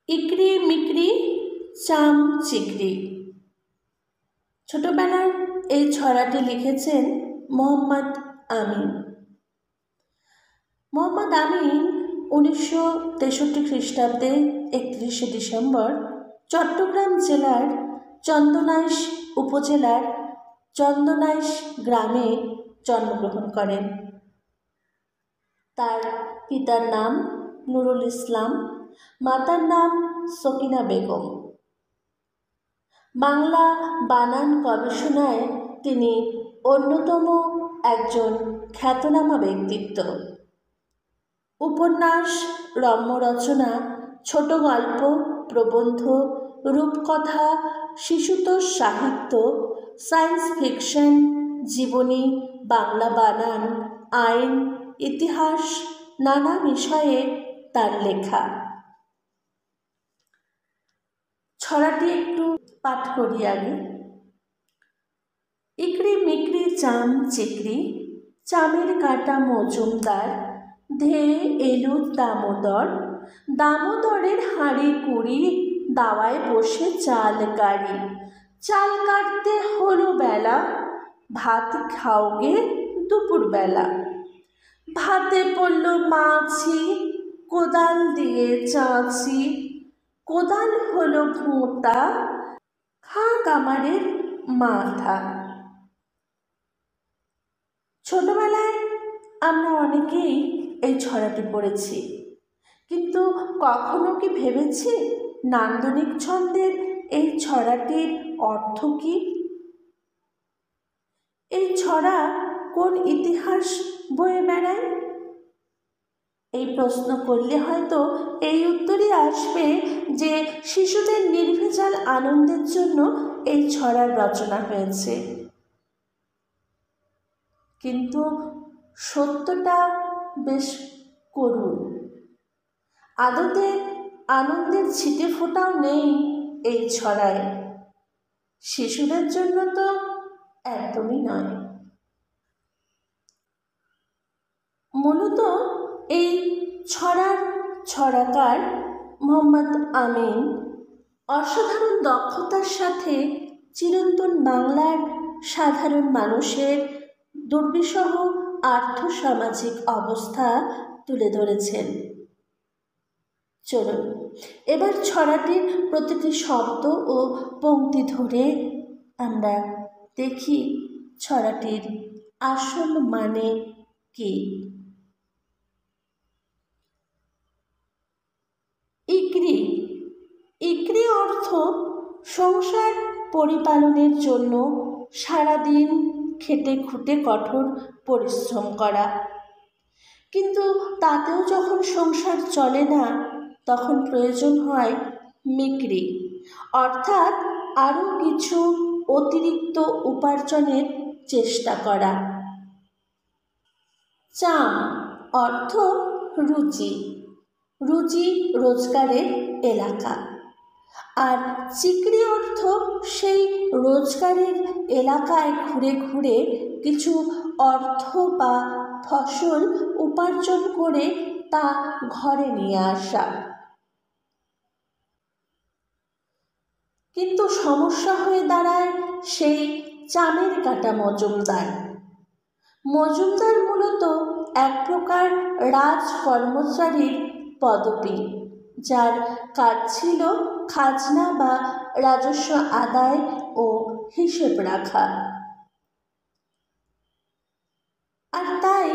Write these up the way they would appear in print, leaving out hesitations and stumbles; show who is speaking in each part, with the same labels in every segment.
Speaker 1: ইকরি মিকরি চাম চিকরি। ছোটবেলার এই ছড়াটি লিখেছেন মোহাম্মদ আমিন। মোহাম্মদ আমিন 1963 খ্রিস্টাব্দে 31শে ডিসেম্বর চট্টগ্রাম জেলার চন্দনাইশ উপজেলার চন্দনাইশ গ্রামে জন্মগ্রহণ করেন। তার পিতার নাম নুরুল ইসলাম, মাতার নাম সকিনা বেগম। বাংলা বানান গবেষণায় তিনি অন্যতম একজন খ্যাতনামা ব্যক্তিত্ব। উপন্যাস, রম্য রচনা, ছোট গল্প, প্রবন্ধ, রূপকথা, শিশুতোষ সাহিত্য, সায়েন্স ফিকশন, জীবনী, বাংলা বানান, আইন, ইতিহাস নানা বিষয়ে তার লেখা। ছড়াটি একটু পাঠ করি আগে। ইকরি মিকরি চাম চিকরি, চামের কাটা মজুমদার, ধেয়ে এলু দামোদর, দামোদরের হাঁড়ি কুড়ি, দাওয়ায় বসে চাল গাড়ি। চাল কাটতে হলো বেলা, ভাত খাওগে দুপুরবেলা। ভাতে পড়ল মাছি, কোদাল দিয়ে চাঁচি, কোদাল হলো ভোঁতা, খা কামারের মাথা। ছোটবেলায় আমরা অনেকেই এই ছড়াটি পড়েছি, কিন্তু কখনো কি ভেবেছি নান্দনিক ছন্দের এই ছড়াটির অর্থ কি? এই ছড়া কোন ইতিহাস বয়ে বেড়ায়? এই প্রশ্ন করলে হয়তো এই উত্তরই আসবে যে শিশুদের নির্ভেজাল আনন্দের জন্য এই ছড়ার রচনা হয়েছে। কিন্তু সত্যটা বেশ করুণ। আদতে আনন্দের ছিটে ফোঁটাও নেই এই ছড়ায়। শিশুদের জন্য তো একদমই নয়। মূলত এই ছড়ার ছড়াকার মোহাম্মদ আমিন অসাধারণ দক্ষতার সাথে চিরন্তন বাংলার সাধারণ মানুষের দুর্বিষহ আর্থসামাজিক অবস্থা তুলে ধরেছেন। চলুন এবার ছড়াটির প্রতিটি শব্দ ও পংক্তি ধরে আমরা দেখি ছড়াটির আসল মানে কি। ইকরি, ইকরি অর্থ সংসার পরিপালনের জন্য সারাদিন খেটে খুঁটে কঠোর পরিশ্রম করা। কিন্তু তাতেও যখন সংসার চলে না, তখন প্রয়োজন হয় মিকরি, অর্থাৎ আরও কিছু অতিরিক্ত উপার্জনের চেষ্টা করা। চাম অর্থ রুচি, রুজি রোজগারের এলাকা। আর চিকরি অর্থ সেই রোজগারের এলাকায় ঘুরে ঘুরে কিছু অর্থ বা ফসল উপার্জন করে তা ঘরে নিয়ে আসা। কিন্তু সমস্যা হয়ে দাঁড়ায় সেই চামের কাটা মজুমদার। মজুমদার মূলত এক প্রকার রাজ কর্মচারীর পদবি, যার কাজ ছিল খাজনা বা রাজস্ব আদায় ও হিসেব রাখা। আর তাই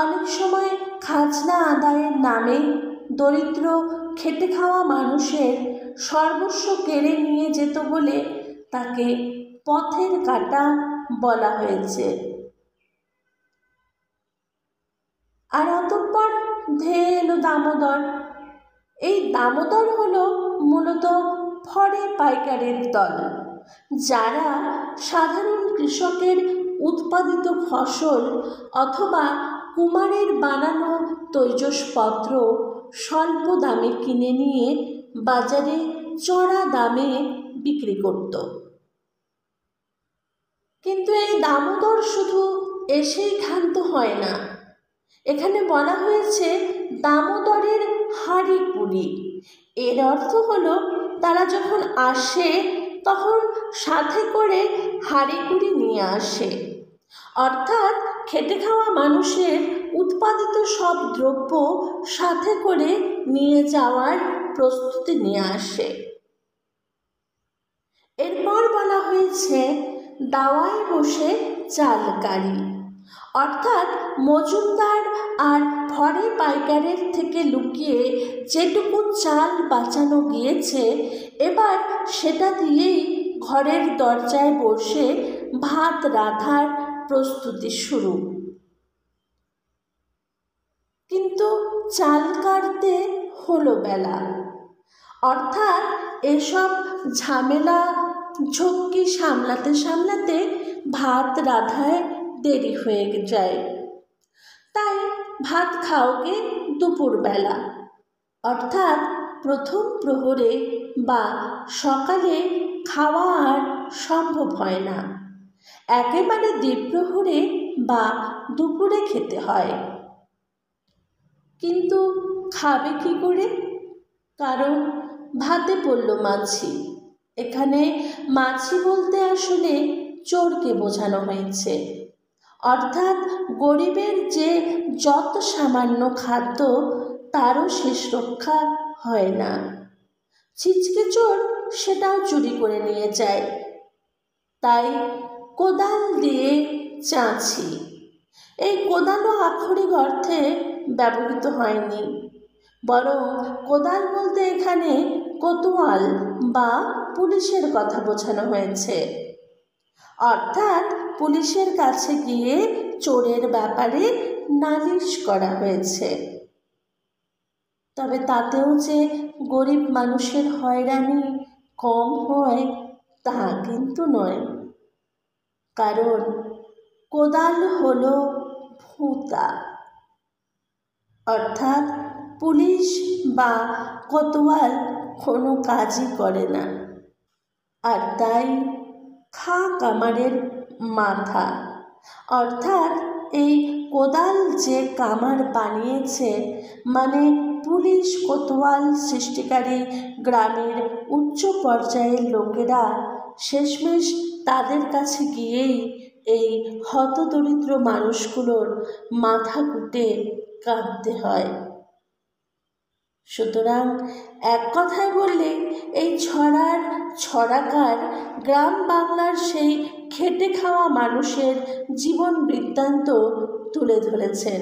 Speaker 1: অনেক সময় খাজনা আদায়ের নামে দরিদ্র খেটে খাওয়া মানুষের সর্বস্ব কেড়ে নিয়ে যেত বলে তাকে পথের কাঁটা বলা হয়েছে। আর অতঃপর ধেয়ে এলো দামোদর। এই দামোদর হলো মূলত ফরে পাইকারের দল, যারা সাধারণ কৃষকের উৎপাদিত ফসল অথবা কুমারের বানানো তৈজসপত্র স্বল্প দামে কিনে নিয়ে বাজারে চড়া দামে বিক্রি করত। কিন্তু এই দামোদর শুধু এসেই ক্ষান্ত হয় না। এখানে বলা হয়েছে দামোদরের হাঁড়ি কুড়ি। এর অর্থ হলো তারা যখন আসে তখন সাথে করে হাঁড়ি কুড়ি নিয়ে আসে, অর্থাৎ খেটে খাওয়া মানুষের উৎপাদিত সব দ্রব্য সাথে করে নিয়ে যাওয়ার প্রস্তুতি নিয়ে আসে। এরপর বলা হয়েছে দাওয়ায় বসে চালকারি, অর্থাৎ মজুমদার আর ঘরে পাইকারের থেকে লুকিয়ে যেটুকু চাল বাঁচানো গিয়েছে এবার সেটা দিয়েই ঘরের দরজায় বসে ভাত রাঁধার প্রস্তুতি শুরু। কিন্তু চাল কাটতে হলো বেলা, অর্থাৎ এসব ঝামেলা ঝক্কি সামলাতে সামলাতে ভাত রাঁধায় দেরি হয়ে যায়। তাই ভাত খাওকে দুপুরবেলা, অর্থাৎ প্রথম প্রহরে বা সকালে খাওয়া আর সম্ভব হয় না, একেবারে দ্বিপ্রহরে বা দুপুরে খেতে হয়। কিন্তু খাবে কি করে? কারণ ভাতে পড়ল মাছি। এখানে মাছি বলতে আসলে চোরকে বোঝানো হয়েছে, অর্থাৎ গরিবের যে যত সামান্য খাদ্য তারও শেষ রক্ষা হয় না। ছিচকে চোর সেটাও চুরি করে নিয়ে যায়। তাই কোদাল দিয়ে চাঁচি, এই কোদালও আক্ষরিক অর্থে ব্যবহৃত হয়নি, বরং কোদাল বলতে এখানে কোতোয়াল বা পুলিশের কথা বোঝানো হয়েছে, অর্থাৎ পুলিশের কাছে গিয়ে চোরের ব্যাপারে নালিশ করা হয়েছে। তবে তাতেও যে গরিব মানুষের হয়রানি কম হয় তা কিন্তু নয়, কারণ কোদাল হলো ভোঁতা, অর্থাৎ পুলিশ বা কোতোয়াল কোনো কাজই করে না, আর তাই খা কামারের মাথা, অর্থাৎ এই কোদাল যে কামার বানিয়েছে মানে পুলিশ কোতোয়াল সৃষ্টিকারী গ্রামের উচ্চ পর্যায়ের লোকেরা শেষমেশ তাদের কাছে গিয়েই এই হতদরিদ্র মানুষগুলোর মাথা কুটে কাঁদতে হয়। সুতরাং এক কথায় বললে এই ছড়ার ছড়াকার গ্রাম বাংলার সেই খেটে খাওয়া মানুষের জীবন বৃত্তান্ত তুলে ধরেছেন,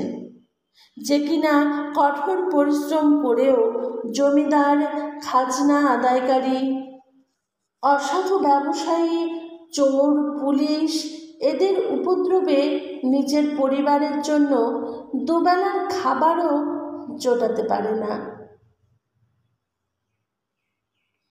Speaker 1: যে কিনা কঠোর পরিশ্রম করেও জমিদার, খাজনা আদায়কারী, অসাধু ব্যবসায়ী, চোর, পুলিশ এদের উপদ্রবে নিজের পরিবারের জন্য দুবেলার খাবারও জোটাতে পারে না।